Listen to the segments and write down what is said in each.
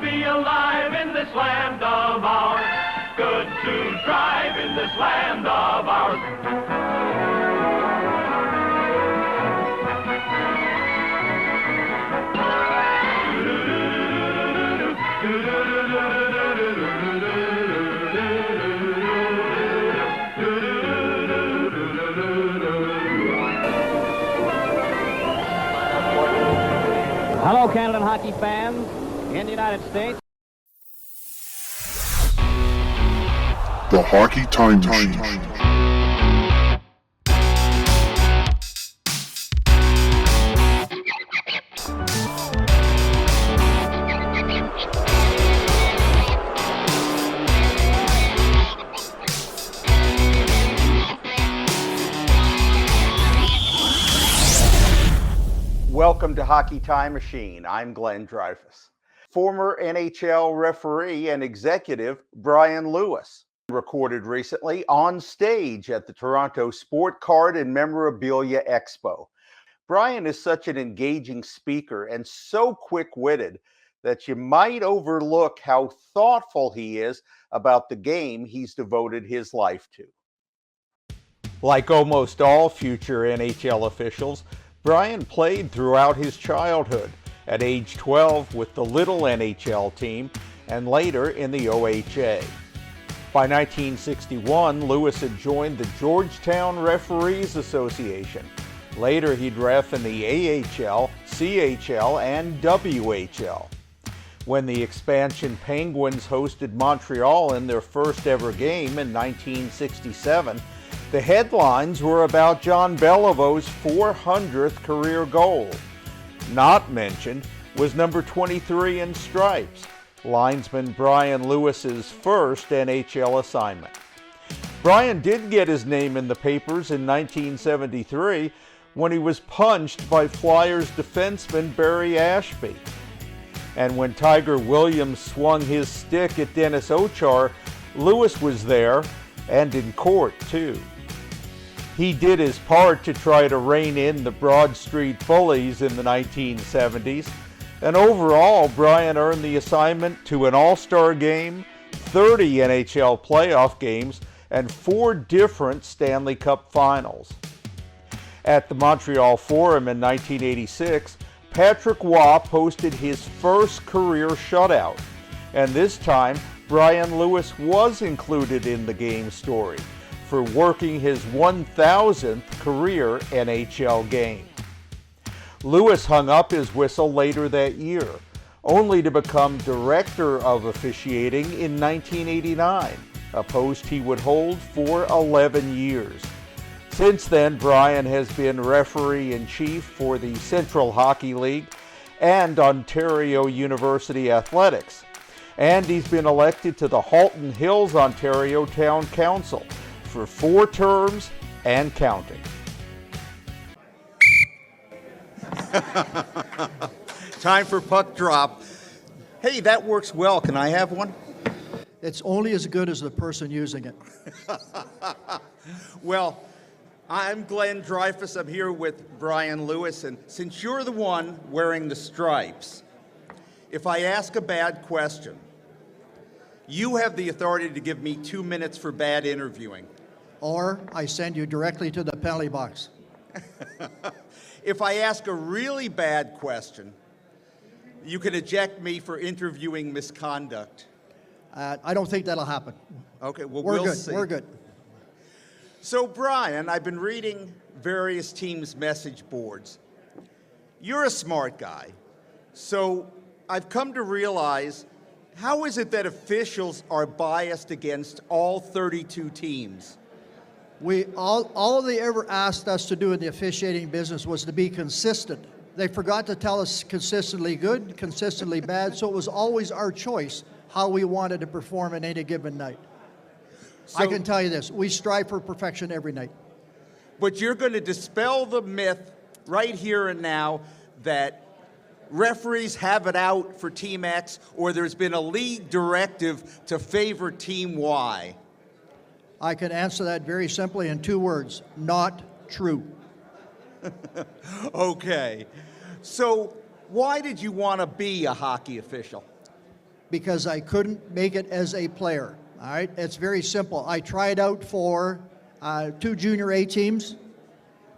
be alive in this land of ours. Good to drive in this land of ours. Hello, Canada hockey fans in the United States. The Hockey Time Machine. Welcome to Hockey Time Machine. I'm Glenn Dreyfus. Former NHL referee and executive Bryan Lewis recorded recently on stage at the Toronto Sport Card and Memorabilia Expo. Bryan is such an engaging speaker and so quick-witted that you might overlook how thoughtful he is about the game he's devoted his life to. Like almost all future NHL officials, Bryan played throughout his childhood, at age 12 with the Little NHL team and later in the OHA. By 1961, Lewis had joined the Georgetown Referees Association. Later he'd ref in the AHL, CHL, and WHL. When the expansion Penguins hosted Montreal in their first ever game in 1967, the headlines were about John Beliveau's 400th career goal. Not mentioned was number 23 in stripes, linesman Bryan Lewis's first NHL assignment. Bryan did get his name in the papers in 1973 when he was punched by Flyers defenseman Barry Ashby. And when Tiger Williams swung his stick at Dennis Ochar, Lewis was there and in court too. He did his part to try to rein in the Broad Street bullies in the 1970s, and overall, Bryan earned the assignment to an All-Star game, 30 NHL playoff games, and 4 different Stanley Cup finals. At the Montreal Forum in 1986, Patrick Waugh posted his first career shutout, and this time, Bryan Lewis was included in the game story for working his 1,000th career NHL game. Lewis hung up his whistle later that year, only to become director of officiating in 1989, a post he would hold for 11 years. Since then, Bryan has been referee-in-chief for the Central Hockey League and Ontario University Athletics, and he's been elected to the Halton Hills, Ontario Town Council for 4 terms and counting. Time for puck drop. Hey, that works well. Can I have one? It's only as good as the person using it. Well, I'm Glenn Dreyfus. I'm here with Bryan Lewis, and since you're the one wearing the stripes, if I ask a bad question, you have the authority to give me 2 minutes for bad interviewing. Or I send you directly to the penalty box. If I ask a really bad question, you can eject me for interviewing misconduct. I don't think that'll happen. Okay, well, We're we'll good. see. We're good. So, Bryan, I've been reading various teams' message boards. You're a smart guy, so I've come to realize, how is it that officials are biased against all 32 teams? All they ever asked us to do in the officiating business was to be consistent. They forgot to tell us consistently good, consistently bad, so it was always our choice how we wanted to perform in any given night. So, I can tell you this, we strive for perfection every night. But you're going to dispel the myth right here and now that referees have it out for Team X, or there's been a league directive to favor Team Y. I can answer that very simply in 2 words, not true. Okay. So why did you want to be a hockey official? because I couldn't make it as a player. All right, it's very simple. I tried out for 2 junior A teams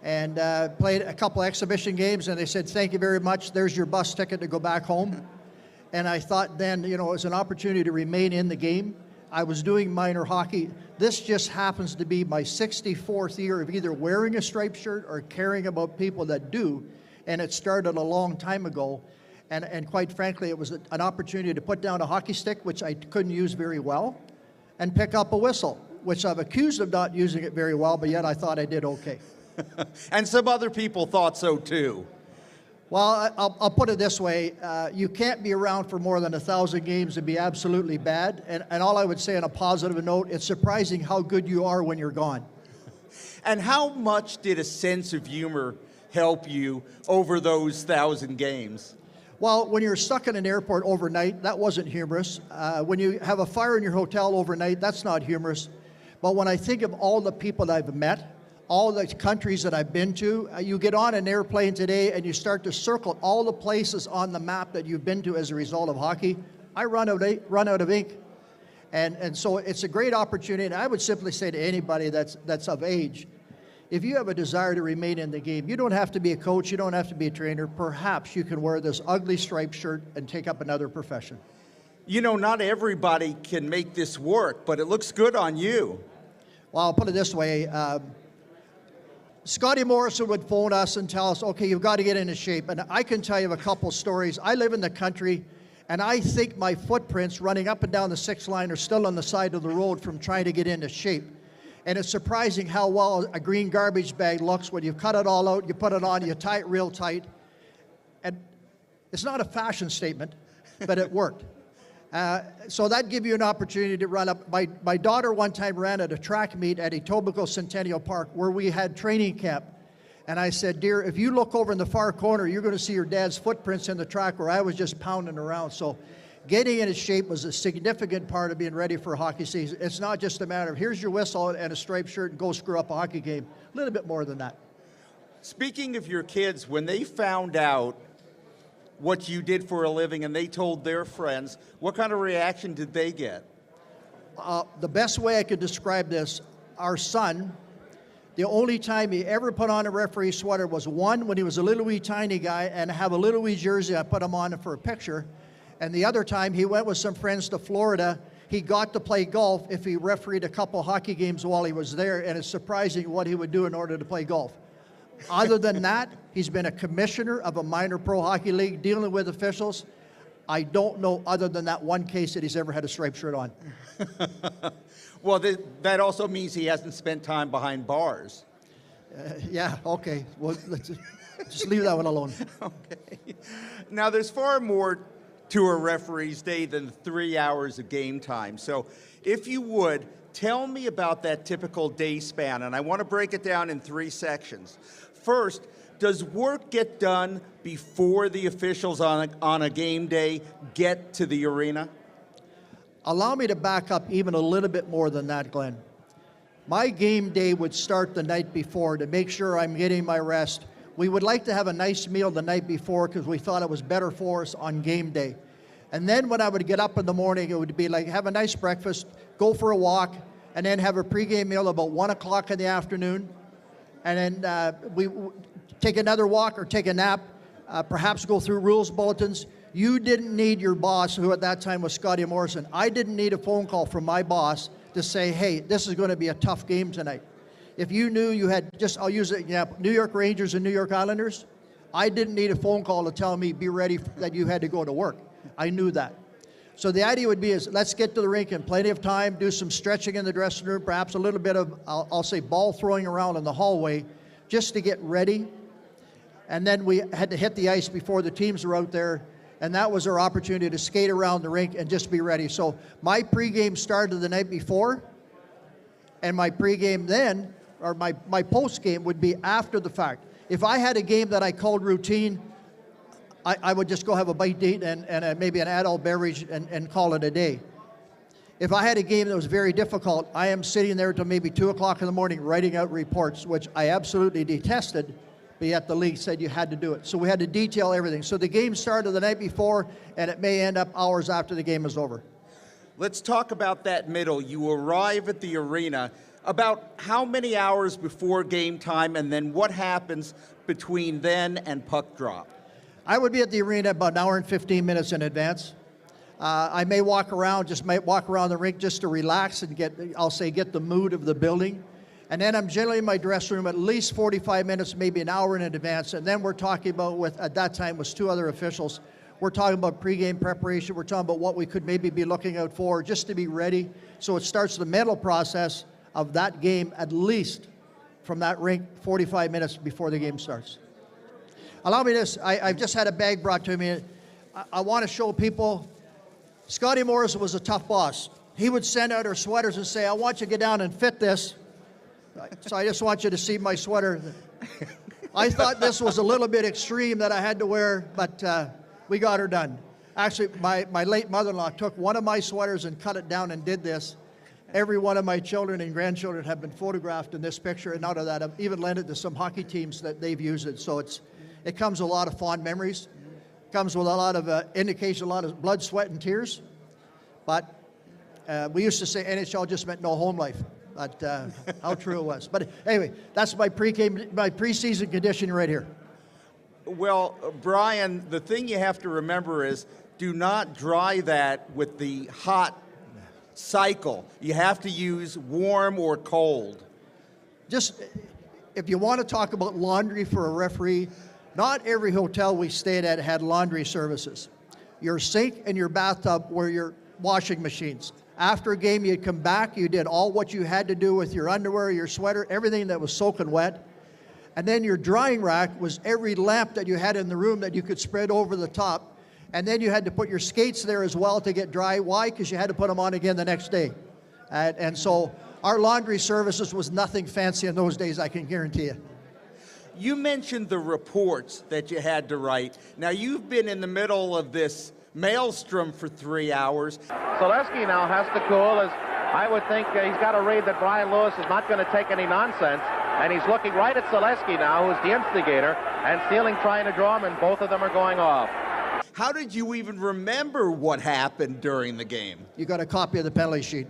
and played a couple exhibition games, and they said, thank you very much, there's your bus ticket to go back home. And I thought then, it was an opportunity to remain in the game. I was doing minor hockey. This just happens to be my 64th year of either wearing a striped shirt or caring about people that do, and it started a long time ago. And quite frankly, it was an opportunity to put down a hockey stick, which I couldn't use very well, and pick up a whistle, which I've accused of not using it very well, but yet I thought I did okay. And some other people thought so too. Well, I'll put it this way. You can't be around for more than 1,000 games and be absolutely bad. And all I would say on a positive note, it's surprising how good you are when you're gone. And how much did a sense of humor help you over those 1,000 games? Well, when you're stuck in an airport overnight, that wasn't humorous. When you have a fire in your hotel overnight, that's not humorous. But when I think of all the people that I've met, all the countries that I've been to, you get on an airplane today and you start to circle all the places on the map that you've been to as a result of hockey. I run out of ink. And so it's a great opportunity. And I would simply say to anybody that's of age, if you have a desire to remain in the game, you don't have to be a coach, you don't have to be a trainer. Perhaps you can wear this ugly striped shirt and take up another profession. Not everybody can make this work, but it looks good on you. Well, I'll put it this way. Scotty Morrison would phone us and tell us, okay, you've got to get into shape. And I can tell you a couple stories. I live in the country, and I think my footprints running up and down the 6th line are still on the side of the road from trying to get into shape. And it's surprising how well a green garbage bag looks when you cut it all out, you put it on, you tie it real tight. And it's not a fashion statement, but it worked. So that gives you an opportunity to run up. My daughter one time ran at a track meet at Etobicoke Centennial Park where we had training camp. And I said, dear, if you look over in the far corner, you're going to see your dad's footprints in the track where I was just pounding around. So getting into shape was a significant part of being ready for a hockey season. It's not just a matter of here's your whistle and a striped shirt and go screw up a hockey game. A little bit more than that. Speaking of your kids, when they found out what you did for a living and they told their friends, what kind of reaction did they get? The best way I could describe this, our son, the only time he ever put on a referee sweater was one, when he was a little wee tiny guy and have a little wee jersey, I put him on for a picture. And the other time he went with some friends to Florida, he got to play golf if he refereed a couple hockey games while he was there, and it's surprising what he would do in order to play golf. Other than that, he's been a commissioner of a minor pro hockey league dealing with officials. I don't know, other than that one case, that he's ever had a striped shirt on. Well, that also means he hasn't spent time behind bars. Yeah, okay. Well, let's just leave that one alone. Okay. Now, there's far more to a referee's day than 3 hours of game time. So if you would, tell me about that typical day span, and I want to break it down in 3 sections. First, does work get done before the officials on a game day get to the arena? Allow me to back up even a little bit more than that, Glenn. My game day would start the night before to make sure I'm getting my rest. We would like to have a nice meal the night before because we thought it was better for us on game day. And then when I would get up in the morning, it would be like have a nice breakfast, go for a walk, and then have a pregame meal about 1 o'clock in the afternoon. And then we take another walk or take a nap, perhaps go through rules bulletins. You didn't need your boss, who at that time was Scotty Morrison. I didn't need a phone call from my boss to say, hey, this is going to be a tough game tonight. If you knew you had, I'll use an example, New York Rangers and New York Islanders, I didn't need a phone call to tell me, be ready, that you had to go to work. I knew that. So the idea would be is let's get to the rink in plenty of time, do some stretching in the dressing room, perhaps a little bit of, I'll say, ball throwing around in the hallway, just to get ready. And then we had to hit the ice before the teams were out there, and that was our opportunity to skate around the rink and just be ready. So my pregame started the night before, and my pregame then, or my postgame would be after the fact. If I had a game that I called routine, I would just go have a bite to eat and maybe an adult beverage and call it a day. If I had a game that was very difficult, I am sitting there till maybe 2 o'clock in the morning writing out reports, which I absolutely detested, but yet the league said you had to do it. So we had to detail everything. So the game started the night before, and it may end up hours after the game is over. Let's talk about that middle. You arrive at the arena about how many hours before game time, and then what happens between then and puck drop? I would be at the arena about an hour and 15 minutes in advance. I may walk around the rink just to relax and get the mood of the building. And then I'm generally in my dressing room at least 45 minutes, maybe an hour in advance. And then we're talking about, at that time was 2 other officials, we're talking about pregame preparation. We're talking about what we could maybe be looking out for just to be ready. So it starts the mental process of that game at least from that rink 45 minutes before the game starts. Allow me this. I've just had a bag brought to me. I want to show people, Scotty Morrison was a tough boss. He would send out our sweaters and say, I want you to get down and fit this. So I just want you to see my sweater. I thought this was a little bit extreme that I had to wear, but we got her done. Actually, my late mother-in-law took one of my sweaters and cut it down and did this. Every one of my children and grandchildren have been photographed in this picture, and out of that, I've even lent it to some hockey teams that they've used it. So it comes with a lot of fond memories. It comes with a lot of indication, a lot of blood, sweat, and tears. But we used to say NHL just meant no home life. But how true it was. But anyway, that's my preseason conditioning right here. Well, Bryan, the thing you have to remember is do not dry that with the hot cycle. You have to use warm or cold. Just, if you want to talk about laundry for a referee, not every hotel we stayed at had laundry services. Your sink and your bathtub were your washing machines. After a game, you'd come back, you did all what you had to do with your underwear, your sweater, everything that was soaking wet. And then your drying rack was every lamp that you had in the room that you could spread over the top. And then you had to put your skates there as well to get dry. Why? Because you had to put them on again the next day. And so our laundry services was nothing fancy in those days, I can guarantee you. You mentioned the reports that you had to write. Now, you've been in the middle of this maelstrom for 3 hours. Selesky now has to cool, as I would think he's got to read that Bryan Lewis is not going to take any nonsense, and he's looking right at Selesky now, who's the instigator, and Stealing trying to draw him, and both of them are going off. How did you even remember what happened during the game? You got a copy of the penalty sheet.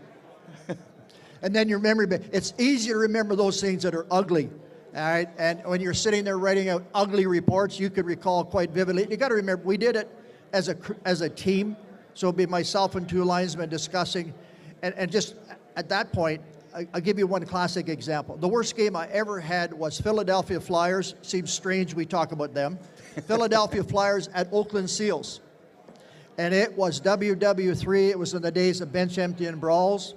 And then your memory, it's easy to remember those things that are ugly. All right, and when you're sitting there writing out ugly reports, you could recall quite vividly. You got to remember, we did it as a team, so it'd be myself and 2 linesmen discussing, and just at that point, I'll give you one classic example. The worst game I ever had was Philadelphia Flyers. Seems strange we talk about them. Philadelphia Flyers at Oakland Seals, and it was WW3. It was in the days of bench emptying brawls.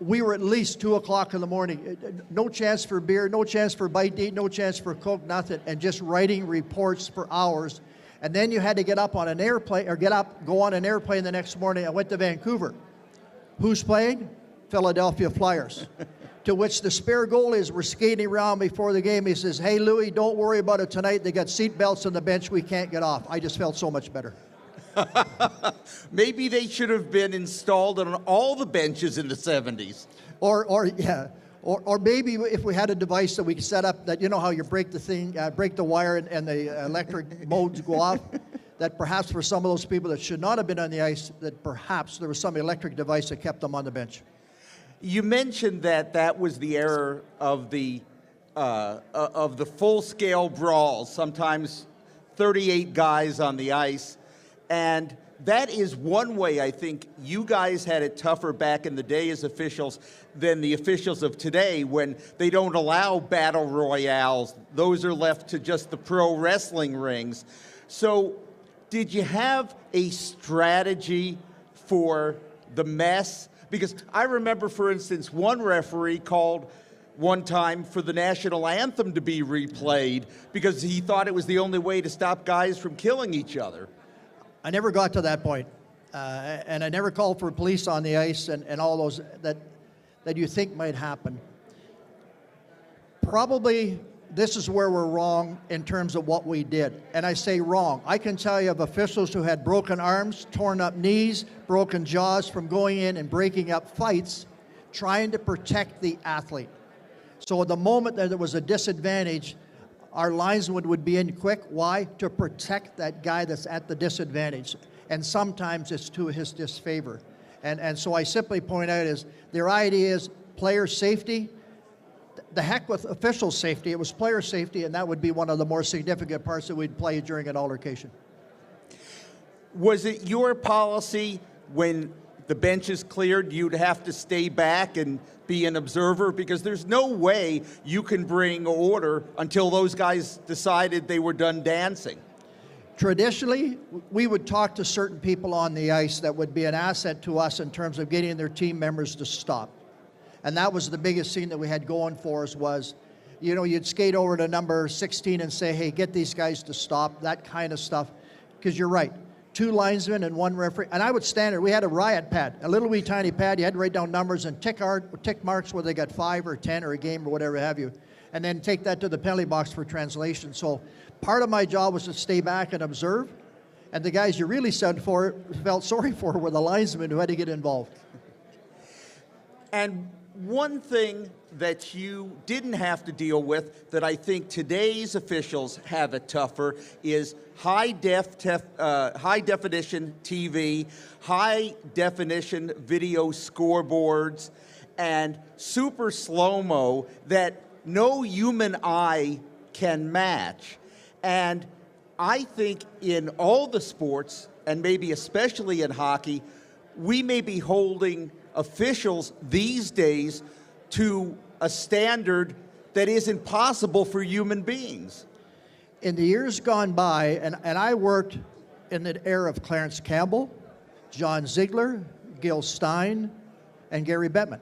We were at least 2 o'clock in the morning. No chance for beer, no chance for bite to eat, no chance for Coke, nothing, and just writing reports for hours. And then you had to get up on an airplane, or go on an airplane the next morning. I went to Vancouver. Who's playing? Philadelphia Flyers. To which the spare goalies were skating around before the game. He says, hey, Louie, don't worry about it tonight. They got seat belts on the bench. We can't get off. I just felt so much better. Maybe they should have been installed on all the benches in the 70s. Or maybe if we had a device that we could set up that, you know how you break the thing, break the wire and the electric modes go off, that perhaps for some of those people that should not have been on the ice, that perhaps there was some electric device that kept them on the bench. You mentioned that was the era of the full-scale brawls, sometimes 38 guys on the ice. And that is one way I think you guys had it tougher back in the day as officials than the officials of today, when they don't allow battle royales. Those are left to just the pro wrestling rings. So did you have a strategy for the mess? Because I remember, for instance, one referee called one time for the national anthem to be replayed because he thought it was the only way to stop guys from killing each other. I never got to that point. And I never called for police on the ice and all those that you think might happen. Probably this is where we're wrong in terms of what we did. And I say wrong. I can tell you of officials who had broken arms, torn up knees, broken jaws from going in and breaking up fights, trying to protect the athlete. So at the moment that there was a disadvantage, our linesman would be in quick. Why? To protect that guy that's at the disadvantage. And sometimes it's to his disfavor. And so I simply point out is their idea is player safety. The heck with official safety. It was player safety, and that would be one of the more significant parts that we'd play during an altercation. Was it your policy when the bench is cleared, you'd have to stay back and be an observer? Because there's no way you can bring order until those guys decided they were done dancing. Traditionally, we would talk to certain people on the ice that would be an asset to us in terms of getting their team members to stop. And that was the biggest thing that we had going for us was, you know, you'd skate over to number 16 and say, hey, get these guys to stop, that kind of stuff. Because you're right, 2 linesmen and 1 referee. And I would stand there. We had a riot pad, a little wee tiny pad. You had to write down numbers and tick marks whether they got 5 or 10 or a game or whatever have you. And then take that to the penalty box for translation. So part of my job was to stay back and observe. And the guys you really felt sorry for were the linesmen who had to get involved. And one thing that you didn't have to deal with that I think today's officials have it tougher is high definition TV, high definition video scoreboards, and super slow-mo that no human eye can match. And I think in all the sports, and maybe especially in hockey, we may be holding officials these days to a standard that is impossible for human beings. In the years gone by, and I worked in the era of Clarence Campbell, John Ziegler, Gil Stein, and Gary Bettman.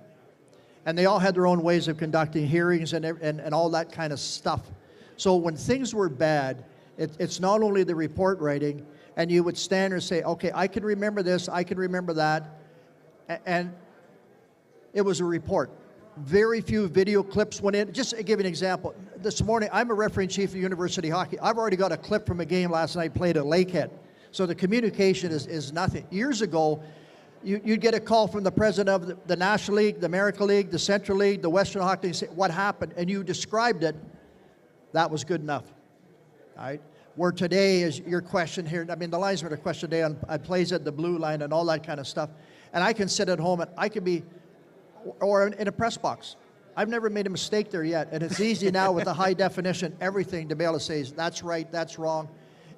And they all had their own ways of conducting hearings and all that kind of stuff. So when things were bad, it's not only the report writing, and you would stand there and say, okay, I can remember this, I can remember that, and it was a report. Very few video clips went in. Just to give you an example, this morning, I'm a referee-in-chief of University Hockey. I've already got a clip from a game last night played at Lakehead. So the communication is nothing. Years ago, you'd get a call from the president of the National League, the American League, the Central League, the Western Hockey League, say, what happened? And you described it. That was good enough. All right? Where today is your question here. I mean, the linesmen are questioned today on plays at the blue line and all that kind of stuff. And I can sit at home and I can be, or in a press box. I've never made a mistake there yet. And it's easy now with the high definition, everything to be able to say, that's right, that's wrong.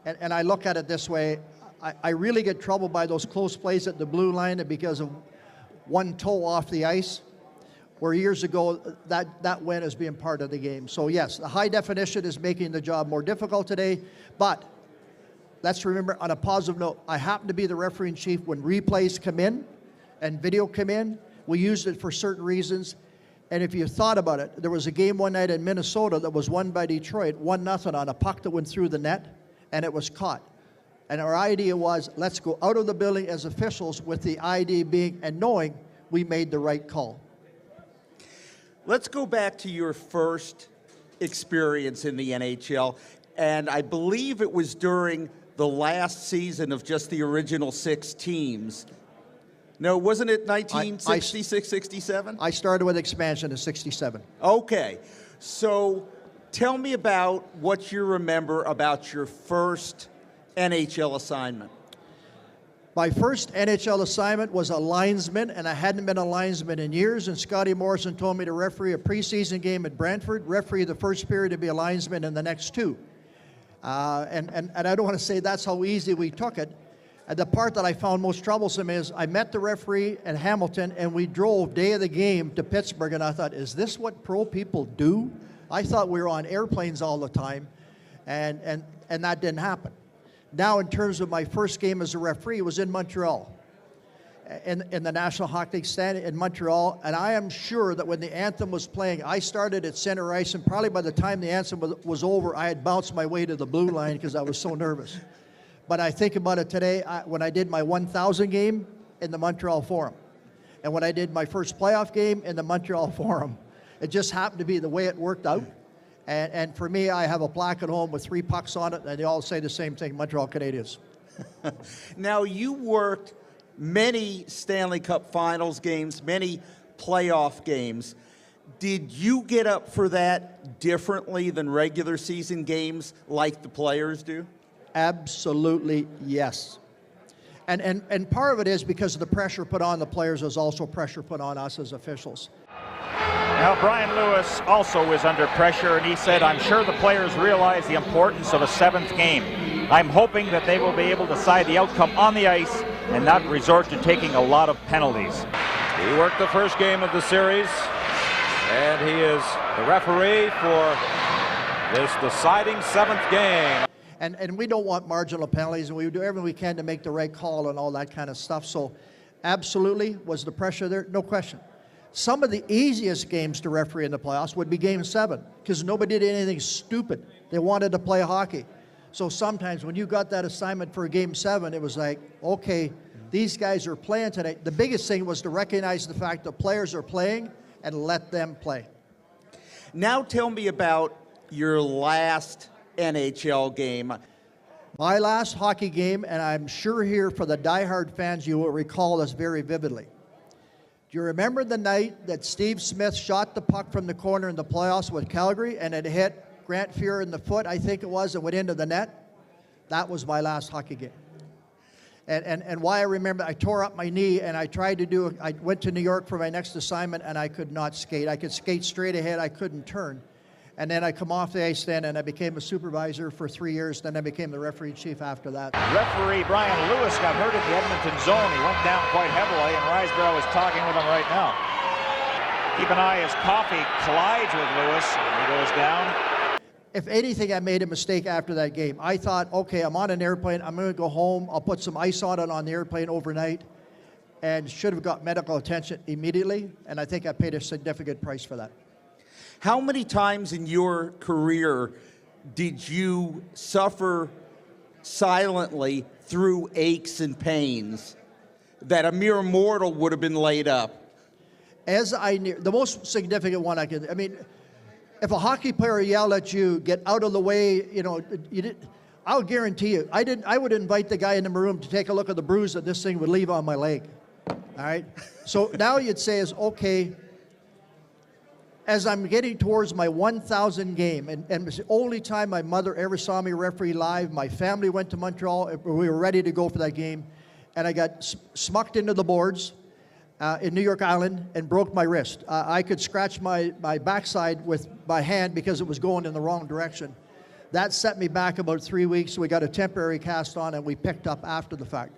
And I look at it this way. I really get troubled by those close plays at the blue line because of one toe off the ice, where years ago that went as being part of the game. So yes, the high definition is making the job more difficult today, but let's remember on a positive note, I happen to be the referee-in-chief when replays come in and video come in. We used it for certain reasons. And if you thought about it, there was a game one night in Minnesota that was won by Detroit, 1-0 on a puck that went through the net, and it was caught. And our idea was, let's go out of the building as officials with the idea being and knowing we made the right call. Let's go back to your first experience in the NHL, and I believe it was during the last season of just the original 6 teams. No, wasn't it 1966, 67? I started with expansion in 67. Okay, so tell me about what you remember about your first NHL assignment. My first NHL assignment was a linesman, and I hadn't been a linesman in years, and Scotty Morrison told me to referee a preseason game at Brantford, referee the first period to be a linesman in the next 2. And I don't want to say that's how easy we took it. The part that I found most troublesome is I met the referee in Hamilton, and we drove day of the game to Pittsburgh, and I thought, is this what pro people do? I thought we were on airplanes all the time, and that didn't happen. Now, in terms of my first game as a referee, it was in Montreal, in the National Hockey League stand in Montreal, and I am sure that when the anthem was playing, I started at center ice, and probably by the time the anthem was over, I had bounced my way to the blue line because I was so nervous. But I think about it today, when I did my 1,000 game in the Montreal Forum, and when I did my first playoff game in the Montreal Forum, it just happened to be the way it worked out. And for me, I have a plaque at home with 3 pucks on it, and they all say the same thing, Montreal Canadiens. Now, you worked many Stanley Cup Finals games, many playoff games. Did you get up for that differently than regular season games like the players do? Absolutely, yes. And part of it is because of the pressure put on the players, there's also pressure put on us as officials. Now, Bryan Lewis also is under pressure, and he said, I'm sure the players realize the importance of a seventh game. I'm hoping that they will be able to decide the outcome on the ice and not resort to taking a lot of penalties. He worked the first game of the series, and he is the referee for this deciding seventh game. And we don't want marginal penalties, and we do everything we can to make the right call and all that kind of stuff. So absolutely, was the pressure there? No question. Some of the easiest games to referee in the playoffs would be Game 7, because nobody did anything stupid. They wanted to play hockey. So sometimes when you got that assignment for Game 7, it was like, okay, these guys are playing tonight. The biggest thing was to recognize the fact that players are playing and let them play. Now tell me about your last NHL game. My last hockey game, and I'm sure here for the diehard fans, you will recall this very vividly. Do you remember the night that Steve Smith shot the puck from the corner in the playoffs with Calgary and it hit Grant Fuhr in the foot, I think it was, and went into the net? That was my last hockey game. And why I remember, I tore up my knee and I tried to do, I went to New York for my next assignment and I could not skate. I could skate straight ahead, I couldn't turn. And then I come off the ice then and I became a supervisor for 3 years, then I became the referee chief after that. Referee Bryan Lewis got hurt in the Edmonton zone. He went down quite heavily, and Riseborough is talking with him right now. Keep an eye as Coffey collides with Lewis, and he goes down. If anything, I made a mistake after that game. I thought, okay, I'm on an airplane, I'm going to go home, I'll put some ice on it on the airplane overnight, and should have got medical attention immediately, and I think I paid a significant price for that. How many times in your career did you suffer silently through aches and pains that a mere mortal would have been laid up? As I near, the most significant one I could, I mean, if a hockey player yelled at you, get out of the way, you know, you did, I'll guarantee you, I would invite the guy in the room to take a look at the bruise that this thing would leave on my leg. All right? So now you'd say is, okay, as I'm getting towards my 1,000 game, and it was the only time my mother ever saw me referee live. My family went to Montreal. We were ready to go for that game. And I got smucked into the boards in New York Island and broke my wrist. I could scratch my backside with my hand because it was going in the wrong direction. That set me back about 3 weeks. We got a temporary cast on and we picked up after the fact.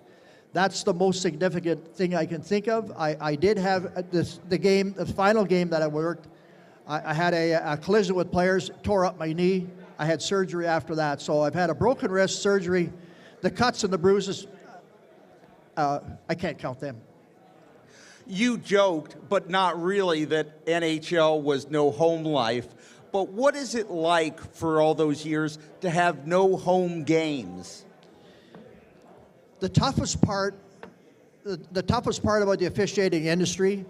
That's the most significant thing I can think of. I did have the final game that I worked, I had a collision with players, tore up my knee. I had surgery after that. So I've had a broken wrist, surgery, the cuts and the bruises. I can't count them. You joked, but not really, that NHL was no home life. But what is it like for all those years to have no home games? The toughest part about the officiating industry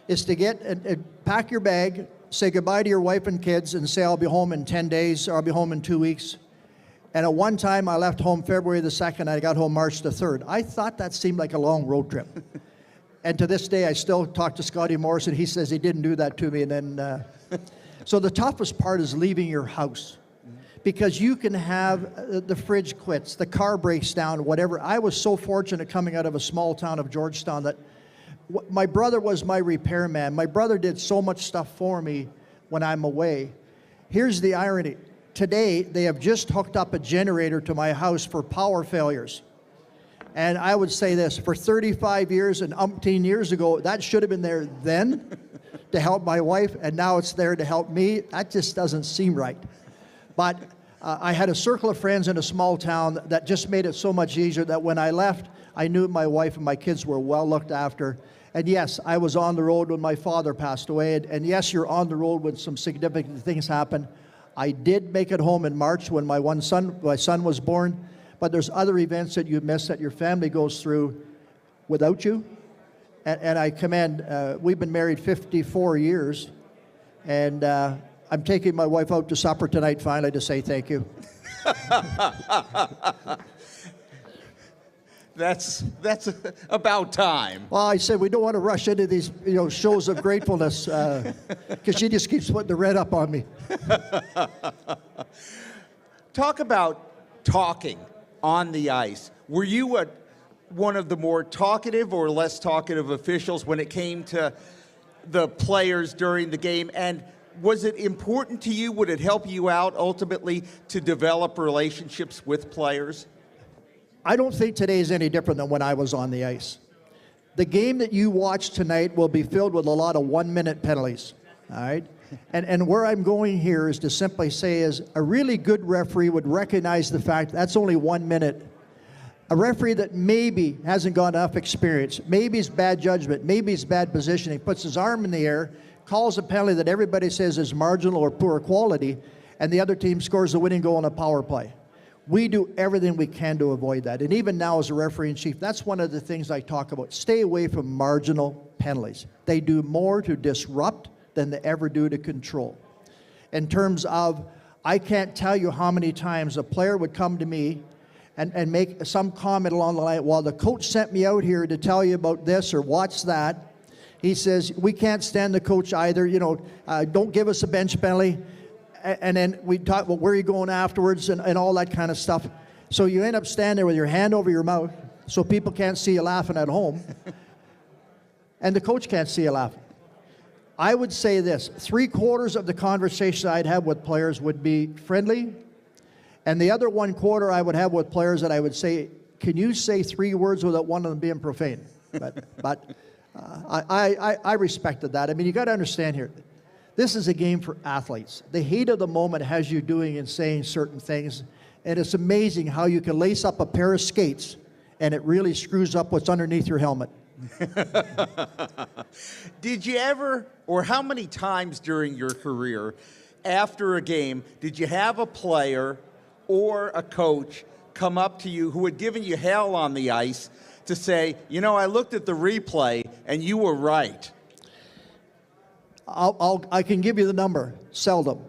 is to get and pack your bag, say goodbye to your wife and kids, and say I'll be home in 10 days or I'll be home in 2 weeks. And at one time I left home February the 2nd, I got home March the 3rd. I thought that seemed like a long road trip. And to this day I still talk to Scotty Morrison. He says he didn't do that to me. And then, so the toughest part is leaving your house. Because you can have the fridge quits, the car breaks down, whatever. I was so fortunate coming out of a small town of Georgetown that my brother was my repairman. My brother did so much stuff for me when I'm away. Here's the irony. Today, they have just hooked up a generator to my house for power failures. And I would say this, for 35 years and umpteen years ago, that should have been there then to help my wife, and now it's there to help me. That just doesn't seem right. But I had a circle of friends in a small town that just made it so much easier that when I left, I knew my wife and my kids were well looked after. And yes, I was on the road when my father passed away. And yes, you're on the road when some significant things happen. I did make it home in March when my son was born. But there's other events that you miss that your family goes through without you. And I commend, we've been married 54 years. And I'm taking my wife out to supper tonight finally to say thank you. That's about time. Well, I said we don't want to rush into these, shows of gratefulness, because she just keeps putting the red up on me. Talk about talking on the ice. Were you one of the more talkative or less talkative officials when it came to the players during the game? And was it important to you? Would it help you out ultimately to develop relationships with players? I don't think today is any different than when I was on the ice. The game that you watch tonight will be filled with a lot of 1-minute penalties, all right? And where I'm going here is to simply say is a really good referee would recognize the fact that's only 1 minute. A referee that maybe hasn't got enough experience, maybe it's bad judgment, maybe it's bad positioning, puts his arm in the air, calls a penalty that everybody says is marginal or poor quality, and the other team scores the winning goal on a power play. We do everything we can to avoid that. And even now as a referee in chief, that's one of the things I talk about. Stay away from marginal penalties. They do more to disrupt than they ever do to control. In terms of, I can't tell you how many times a player would come to me and make some comment along the line, well, the coach sent me out here to tell you about this or watch that. He says, we can't stand the coach either, don't give us a bench penalty. And then we talk about where are you going afterwards and all that kind of stuff. So you end up standing there with your hand over your mouth so people can't see you laughing at home. And the coach can't see you laughing. I would say this, 3/4 of the conversation I'd have with players would be friendly. And the other 1/4 I would have with players that I would say, can you say 3 words without one of them being profane? But I respected that. I mean, you got to understand here, this is a game for athletes. The heat of the moment has you doing and saying certain things, and it's amazing how you can lace up a pair of skates and it really screws up what's underneath your helmet. Did you ever, or how many times during your career, after a game, did you have a player or a coach come up to you who had given you hell on the ice to say, I looked at the replay and you were right? I can give you the number. Seldom.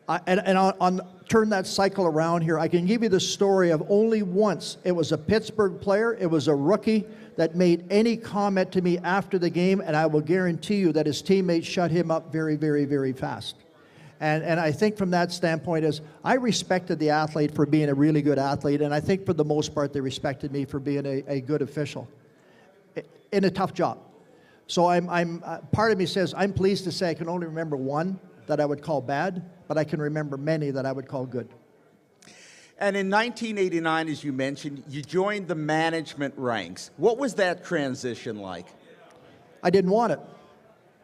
On turn that cycle around here, I can give you the story of only once. It was a Pittsburgh player. It was a rookie that made any comment to me after the game, and I will guarantee you that his teammates shut him up very, very, very fast. And I think from that standpoint is I respected the athlete for being a really good athlete, and I think for the most part they respected me for being a good official in a tough job. So part of me says I'm pleased to say I can only remember one that I would call bad, but I can remember many that I would call good. And in 1989, as you mentioned, you joined the management ranks. What was that transition like? I didn't want it.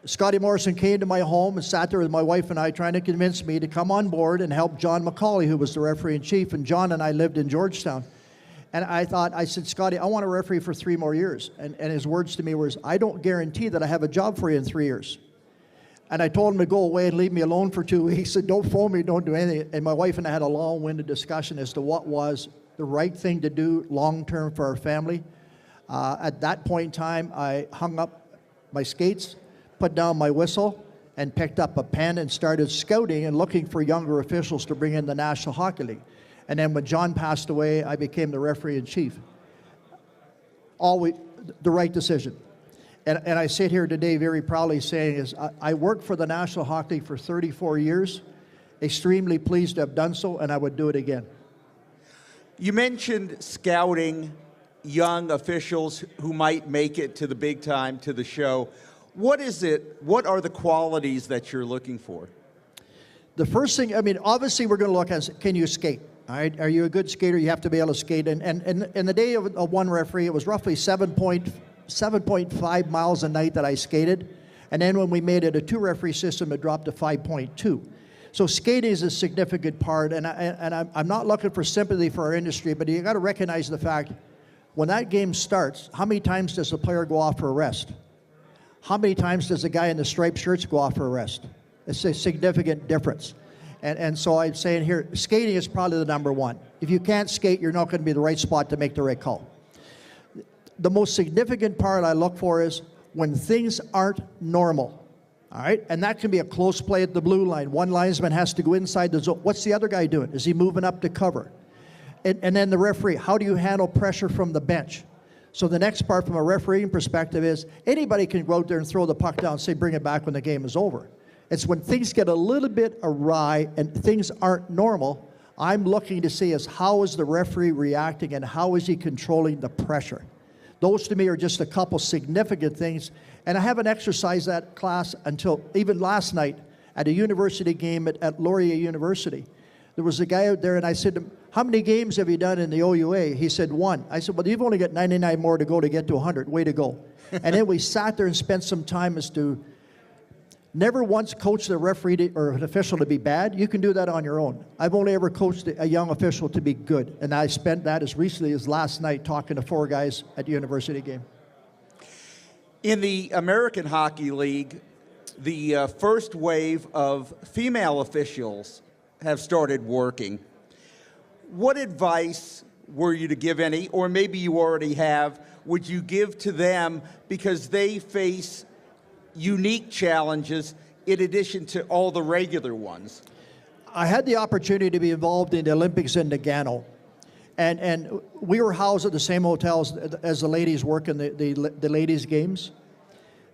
Scotty Morrison came to my home and sat there with my wife and I trying to convince me to come on board and help John McCauley, who was the referee-in-chief, and John and I lived in Georgetown. And I said, Scotty, I want to referee for 3 more years. And his words to me was, I don't guarantee that I have a job for you in 3 years. And I told him to go away and leave me alone for 2 weeks. He said, don't phone me, don't do anything. And my wife and I had a long-winded discussion as to what was the right thing to do long-term for our family. At that point in time, I hung up my skates, put down my whistle, and picked up a pen and started scouting and looking for younger officials to bring in the National Hockey League. And then when John passed away, I became the referee-in-chief. Always the right decision. And I sit here today very proudly saying is I worked for the National Hockey League for 34 years, extremely pleased to have done so, and I would do it again. You mentioned scouting young officials who might make it to the big time, to the show. What is it? What are the qualities that you're looking for? The first thing, I mean, obviously we're going to look at, can you skate? All right, are you a good skater? You have to be able to skate. And in the day of one referee, it was roughly 7.5 miles a night that I skated. And then when we made it a 2-referee system, it dropped to 5.2. So skating is a significant part. And I'm not looking for sympathy for our industry, but you got to recognize the fact, when that game starts, how many times does the player go off for a rest? How many times does the guy in the striped shirts go off for a rest? It's a significant difference. And so I'm saying here, skating is probably the number one. If you can't skate, you're not going to be the right spot to make the right call. The most significant part I look for is when things aren't normal. All right? And that can be a close play at the blue line. One linesman has to go inside the zone. What's the other guy doing? Is he moving up to cover? and then the referee, how do you handle pressure from the bench? So the next part from a refereeing perspective is anybody can go out there and throw the puck down and say bring it back when the game is over. It's when things get a little bit awry and things aren't normal, I'm looking to see is how is the referee reacting and how is he controlling the pressure. Those to me are just a couple significant things. And I haven't exercised that class until even last night at a university game at Laurier University. There was a guy out there and I said to him, how many games have you done in the OUA? He said, 1. I said, well, you've only got 99 more to go to get to 100. Way to go. And then we sat there and spent some time as to never once coached a referee or an official to be bad. You can do that on your own. I've only ever coached a young official to be good. And I spent that as recently as last night talking to 4 guys at the university game. In the American Hockey League, the first wave of female officials have started working. What advice were you to give any, or maybe you already have, would you give to them because they face unique challenges in addition to all the regular ones? I had the opportunity to be involved in the Olympics in Nagano. And we were housed at the same hotels as the ladies work in the ladies' games.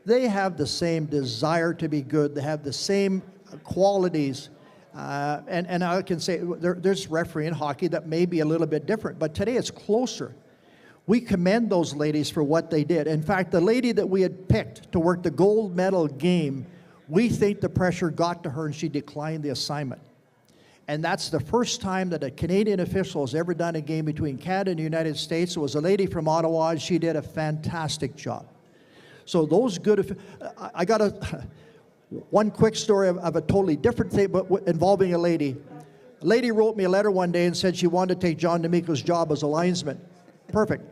They have the same desire to be good. They have the same qualities. And I can say there's referee in hockey that may be a little bit different, but today it's closer. We commend those ladies for what they did. In fact, the lady that we had picked to work the gold medal game, we think the pressure got to her and she declined the assignment. And that's the first time that a Canadian official has ever done a game between Canada and the United States. It was a lady from Ottawa, and she did a fantastic job. So those good, I got one quick story of a totally different thing, but involving a lady. A lady wrote me a letter one day and said she wanted to take John D'Amico's job as a linesman. Perfect.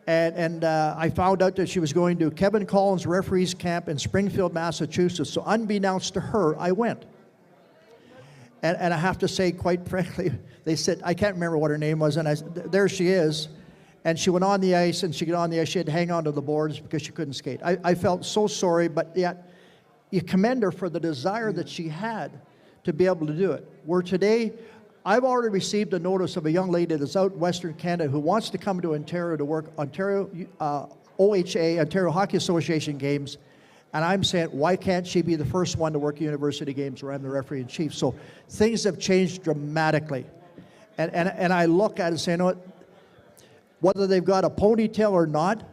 And I found out that she was going to Kevin Collins' referees camp in Springfield, Massachusetts. So unbeknownst to her, I went. And I have to say, quite frankly, they said, I can't remember what her name was, and there she is. And she went on the ice, and she got on the ice. She had to hang on to the boards because she couldn't skate. I felt so sorry, but yet you commend her for the desire that she had to be able to do it. Where today, I've already received a notice of a young lady that's out in Western Canada who wants to come to Ontario to work Ontario OHA, Ontario Hockey Association games. And I'm saying, why can't she be the first one to work university games where I'm the referee in chief? So things have changed dramatically. And I look at it and say, you know what? Whether they've got a ponytail or not,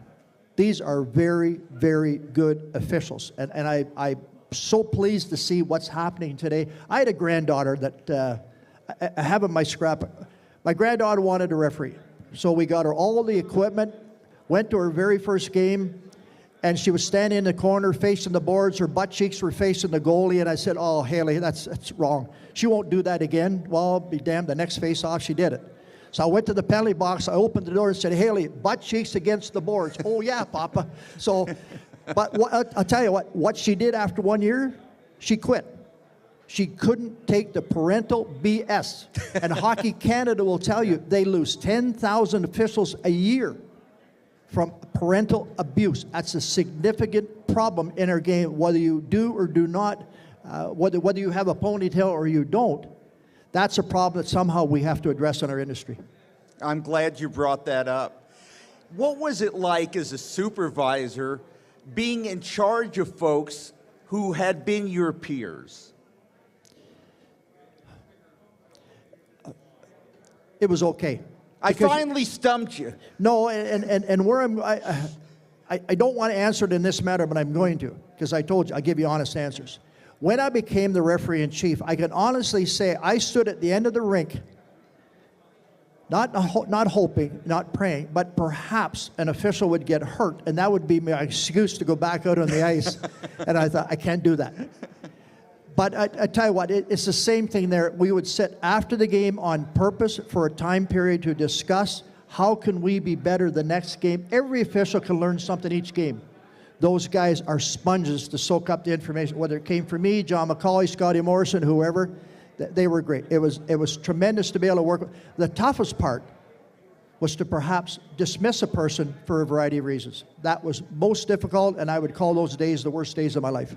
these are very, very good officials. And I'm so pleased to see what's happening today. I had a granddaughter that I have in my scrap. My granddaughter wanted a referee. So we got her all the equipment, went to her very first game, and she was standing in the corner facing the boards. Her butt cheeks were facing the goalie, and I said, oh, Haley, that's wrong. She won't do that again. Well, I'll be damned, the next face-off, she did it. So I went to the penalty box, I opened the door and said, Haley, butt cheeks against the boards. Oh, yeah, Papa. So, but I'll tell you what she did after 1 year, she quit. She couldn't take the parental BS. And Hockey Canada will tell you they lose 10,000 officials a year from parental abuse. That's a significant problem in our game, whether you do or do not, whether you have a ponytail or you don't. That's a problem that somehow we have to address in our industry. I'm glad you brought that up. What was it like as a supervisor being in charge of folks who had been your peers? It was okay. I finally stumped you. No, and where I don't want to answer it in this matter, but I'm going to, because I told you, I give you honest answers. When I became the referee in chief, I can honestly say I stood at the end of the rink, not hoping, not praying, but perhaps an official would get hurt, and that would be my excuse to go back out on the ice. And I thought, I can't do that. But I tell you what, it's the same thing there. We would sit after the game on purpose for a time period to discuss how can we be better the next game. Every official can learn something each game. Those guys are sponges to soak up the information, whether it came from me, John McCauley, Scotty Morrison, whoever. They were great. It was tremendous to be able to work with. The toughest part was to perhaps dismiss a person for a variety of reasons. That was most difficult, and I would call those days the worst days of my life.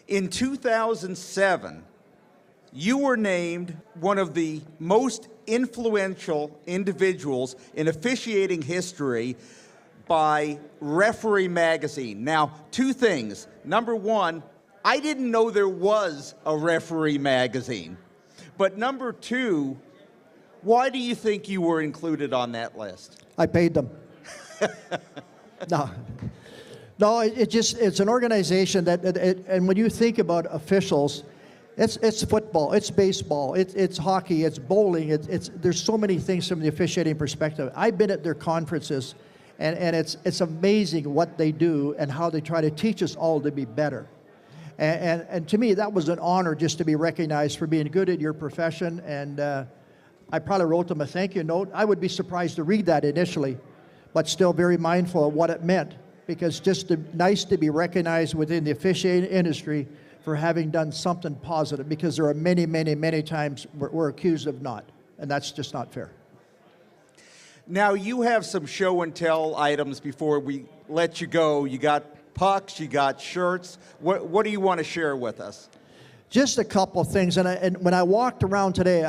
In 2007, You were named one of the most influential individuals in officiating history by Referee Magazine. Now, two things. Number one, I didn't know there was a Referee Magazine. But number two, why do you think you were included on that list? I paid them. No, it's an organization and when you think about officials, it's football, it's baseball, it's hockey, it's bowling, there's so many things from the officiating perspective. I've been at their conferences, and it's amazing what they do and how they try to teach us all to be better. And to me, that was an honor just to be recognized for being good at your profession. And I probably wrote them a thank you note. I would be surprised to read that initially, but still very mindful of what it meant, because nice to be recognized within the officiating industry for having done something positive, because there are many, many, many times we're accused of not, and that's just not fair. Now, you have some show and tell items before we let you go. You got pucks, you got shirts. What do you want to share with us? Just a couple of things, and when I walked around today,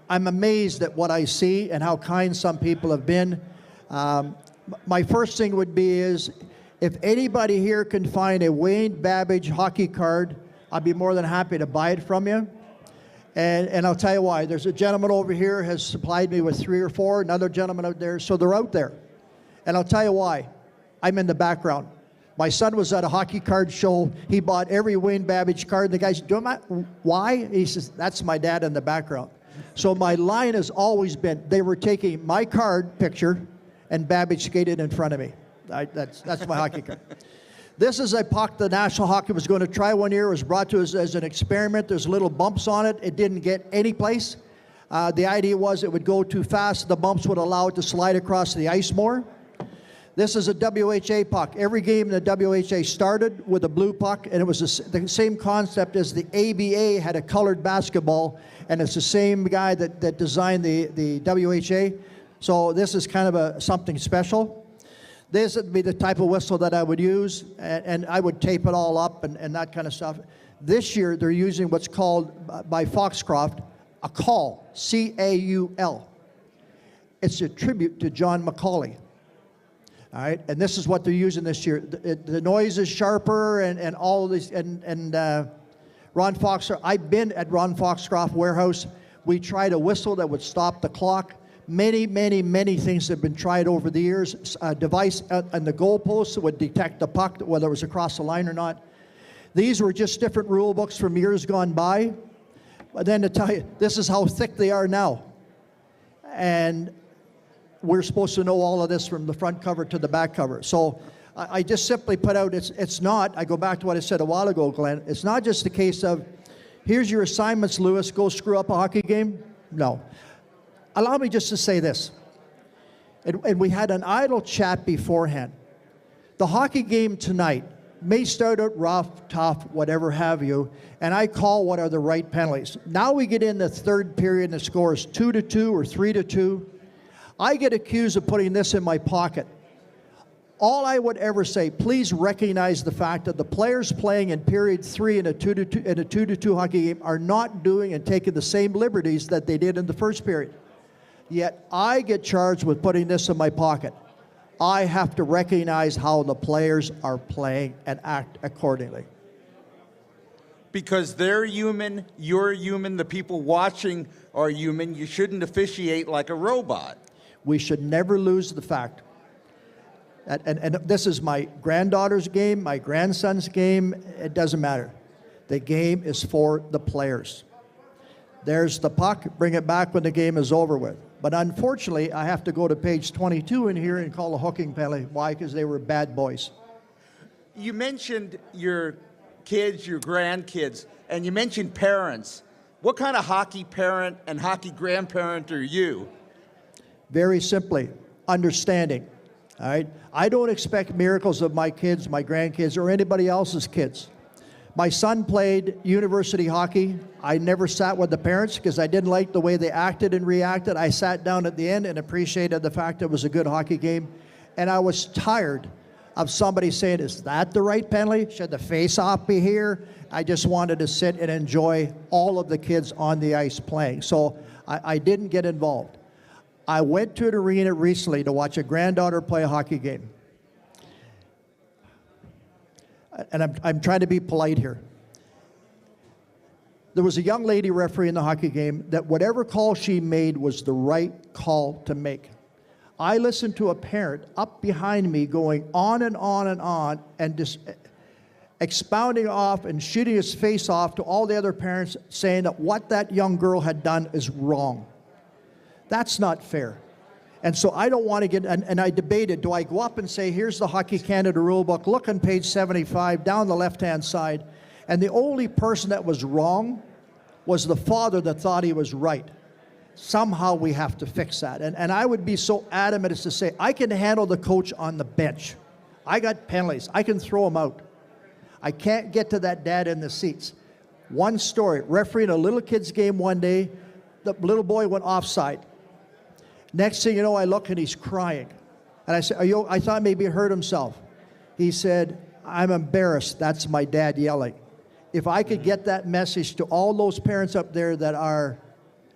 I'm amazed at what I see and how kind some people have been. My first thing would be is, if anybody here can find a Wayne Babbage hockey card, I'd be more than happy to buy it from you. And I'll tell you why. There's a gentleman over here has supplied me with 3 or 4, another gentleman out there, so they're out there. And I'll tell you why. I'm in the background. My son was at a hockey card show. He bought every Wayne Babbage card. The guy said, why? He says, that's my dad in the background. So my line has always been, they were taking my card picture and Babbage skated in front of me. That's my hockey card. This is a puck the National Hockey was going to try one year. It was brought to us as an experiment. There's little bumps on it. It didn't get any place. The idea was it would go too fast. The bumps would allow it to slide across the ice more. This is a WHA puck. Every game in the WHA started with a blue puck, and it was the same concept as the ABA had a colored basketball, and it's the same guy that designed the WHA. So this is kind of something special. This would be the type of whistle that I would use, and I would tape it all up and that kind of stuff. This year, they're using what's called, by Foxcroft, a call, C-A-U-L. It's a tribute to John McCauley. All right, and this is what they're using this year. The noise is sharper and all of these, and Ron Foxcroft, I've been at Ron Foxcroft warehouse. We tried a whistle that would stop the clock. Many, many, many things have been tried over the years. A device on the goalpost that would detect the puck, whether it was across the line or not. These were just different rule books from years gone by. But then to tell you, this is how thick they are now. And we're supposed to know all of this from the front cover to the back cover. So I just simply put out, it's not, I go back to what I said a while ago, Glenn, it's not just a case of, here's your assignments, Lewis, go screw up a hockey game. No. Allow me just to say this, and we had an idle chat beforehand. The hockey game tonight may start out rough, tough, whatever have you, and I call what are the right penalties. Now we get in the third period and the score is 2-2 or 3-2. I get accused of putting this in my pocket. All I would ever say, please recognize the fact that the players playing in period 3 in a 2-2 hockey game are not doing and taking the same liberties that they did in the first period. Yet I get charged with putting this in my pocket. I have to recognize how the players are playing and act accordingly. Because they're human, you're human, the people watching are human. You shouldn't officiate like a robot. We should never lose the fact. And this is my granddaughter's game, my grandson's game, it doesn't matter. The game is for the players. There's the puck, bring it back when the game is over with. But unfortunately, I have to go to page 22 in here and call a hooking penalty. Why? Because they were bad boys. You mentioned your kids, your grandkids, and you mentioned parents. What kind of hockey parent and hockey grandparent are you? Very simply, understanding. All right? I don't expect miracles of my kids, my grandkids, or anybody else's kids. My son played university hockey. I never sat with the parents because I didn't like the way they acted and reacted. I sat down at the end and appreciated the fact it was a good hockey game. And I was tired of somebody saying, is that the right penalty? Should the face-off be here? I just wanted to sit and enjoy all of the kids on the ice playing. So I didn't get involved. I went to an arena recently to watch a granddaughter play a hockey game. And I'm trying to be polite here. There was a young lady referee in the hockey game that whatever call she made was the right call to make. I listened to a parent up behind me going on and on and on and just expounding off and shooting his face off to all the other parents, saying that what that young girl had done is wrong. That's not fair. And so I don't want to get, and I debated, do I go up and say, here's the Hockey Canada rulebook, look on page 75, down the left-hand side, and the only person that was wrong was the father that thought he was right. Somehow we have to fix that. And I would be so adamant as to say, I can handle the coach on the bench. I got penalties. I can throw him out. I can't get to that dad in the seats. One story, refereeing a little kid's game one day, the little boy went offside. Next thing you know, I look and he's crying. And I said, I thought maybe he hurt himself. He said, I'm embarrassed. That's my dad yelling. If I could get that message to all those parents up there that are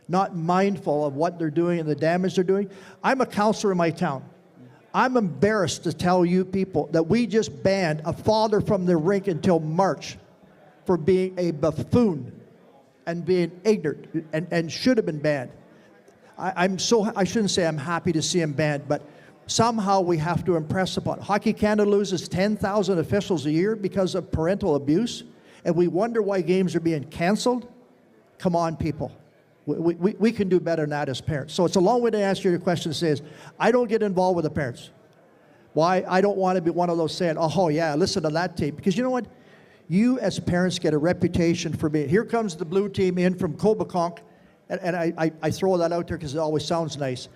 not mindful of what they're doing and the damage they're doing. I'm a counselor in my town. I'm embarrassed to tell you people that we just banned a father from the rink until March for being a buffoon and being ignorant and should have been banned. I shouldn't say I'm happy to see him banned, but somehow we have to impress upon. Hockey Canada loses 10,000 officials a year because of parental abuse, and we wonder why games are being canceled. Come on, people. We can do better than that as parents. So it's a long way to answer your question. Says, I don't get involved with the parents. Why? I don't want to be one of those saying, oh yeah, listen to that tape. Because you know what? You as parents get a reputation for being, here comes the blue team in from Cobeconk, and I throw that out there because it always sounds nice.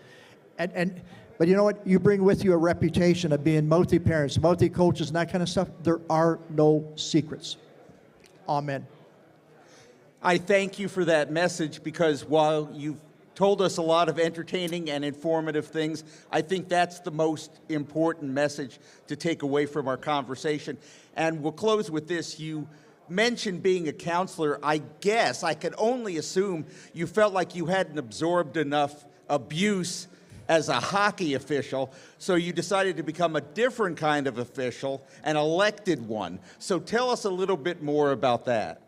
But you know what? You bring with you a reputation of being mouthy parents, mouthy coaches, and that kind of stuff. There are no secrets. Amen. I thank you for that message, because while you've told us a lot of entertaining and informative things, I think that's the most important message to take away from our conversation. And we'll close with this. You mentioned being a counselor. I guess I could only assume you felt like you hadn't absorbed enough abuse as a hockey official, so you decided to become a different kind of official, an elected one. So tell us a little bit more about that.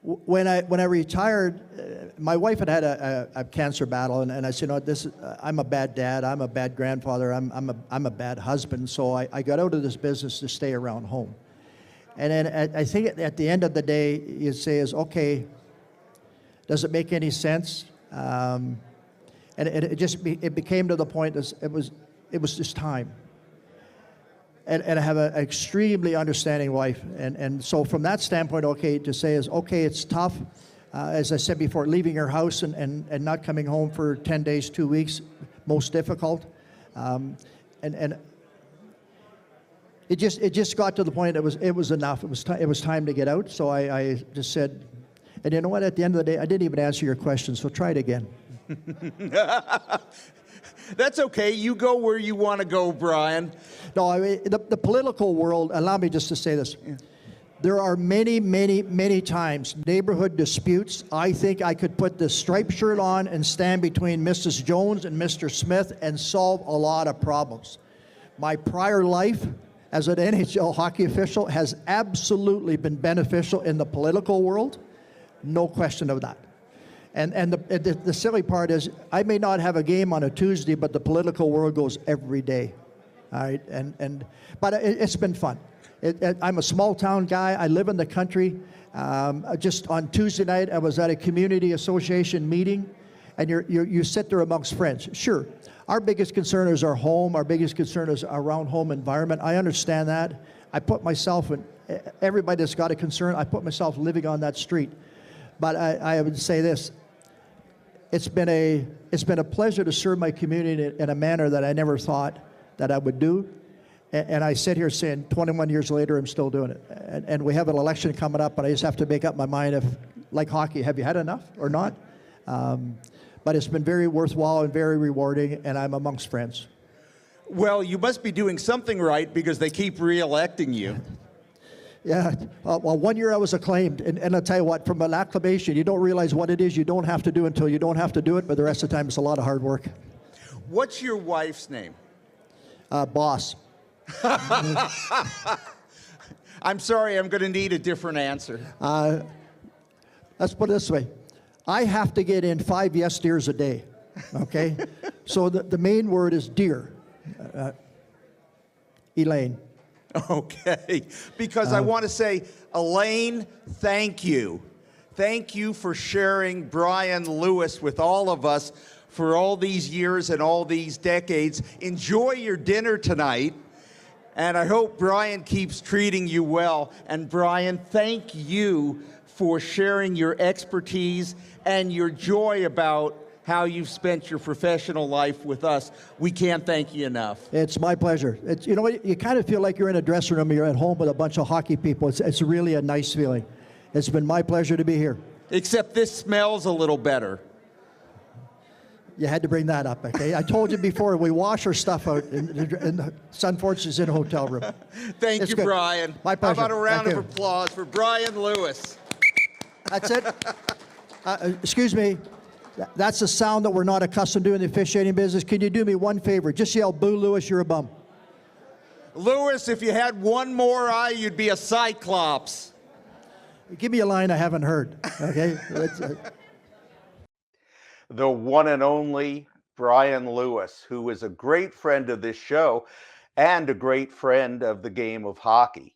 When I retired, my wife had a cancer battle, and I said, I'm a bad dad, I'm a bad grandfather, I'm a bad husband, so I got out of this business to stay around home. And then I think at the end of the day, you say okay, does it make any sense? And it became to the point that it was just time. And I have an extremely understanding wife. And so from that standpoint, to say it's tough. As I said before, leaving your house and not coming home for 10 days, 2 weeks, most difficult. And it just got to the point it was enough. It was time to get out. So I just said, and you know what? At the end of the day, I didn't even answer your question, so try it again. That's okay. You go where you want to go, Bryan. No, I mean, the political world, allow me just to say this. Yeah. There are many, many, many times neighborhood disputes. I think I could put this striped shirt on and stand between Mrs. Jones and Mr. Smith and solve a lot of problems. My prior life as an NHL hockey official has absolutely been beneficial in the political world. No question of that. And the silly part is, I may not have a game on a Tuesday, but the political world goes every day. All right, but it's been fun. I'm a small town guy. I live in the country. Just on Tuesday night, I was at a community association meeting, and you sit there amongst friends. Sure, our biggest concern is our home. Our biggest concern is around home environment. I understand that. I put myself in, everybody that's got a concern, I put myself living on that street. But I would say this. It's been a pleasure to serve my community in a manner that I never thought that I would do. And I sit here saying 21 years later, I'm still doing it. And we have an election coming up, and I just have to make up my mind if, like hockey, have you had enough or not? But it's been very worthwhile and very rewarding, and I'm amongst friends. Well, you must be doing something right because they keep re-electing you. Yeah, well, 1 year I was acclaimed, and I'll tell you what, from an acclamation, you don't realize what it is you don't have to do until you don't have to do it, but the rest of the time it's a lot of hard work. What's your wife's name? Boss. I'm sorry, I'm going to need a different answer. Let's put it this way. I have to get in 5 yes deers a day, okay? So the main word is deer. Elaine. Okay, because I want to say, Elaine, thank you. Thank you for sharing Bryan Lewis with all of us for all these years and all these decades. Enjoy your dinner tonight, and I hope Bryan keeps treating you well. And Bryan, thank you for sharing your expertise and your joy about how you've spent your professional life with us. We can't thank you enough. It's my pleasure. You know what? You kind of feel like you're in a dressing room, you're at home with a bunch of hockey people. It's really a nice feeling. It's been my pleasure to be here. Except this smells a little better. You had to bring that up, okay? I told you before, we wash our stuff out, and Sunforge is in a hotel room. Thank you, good. Bryan. My pleasure. How about a round Thank of you. applause for Bryan Lewis? That's it. Excuse me. That's the sound that we're not accustomed to in the officiating business. Can you do me one favor? Just yell, "Boo, Lewis, you're a bum." Lewis, if you had one more eye, you'd be a cyclops. Give me a line I haven't heard, okay? The one and only Bryan Lewis, who is a great friend of this show and a great friend of the game of hockey.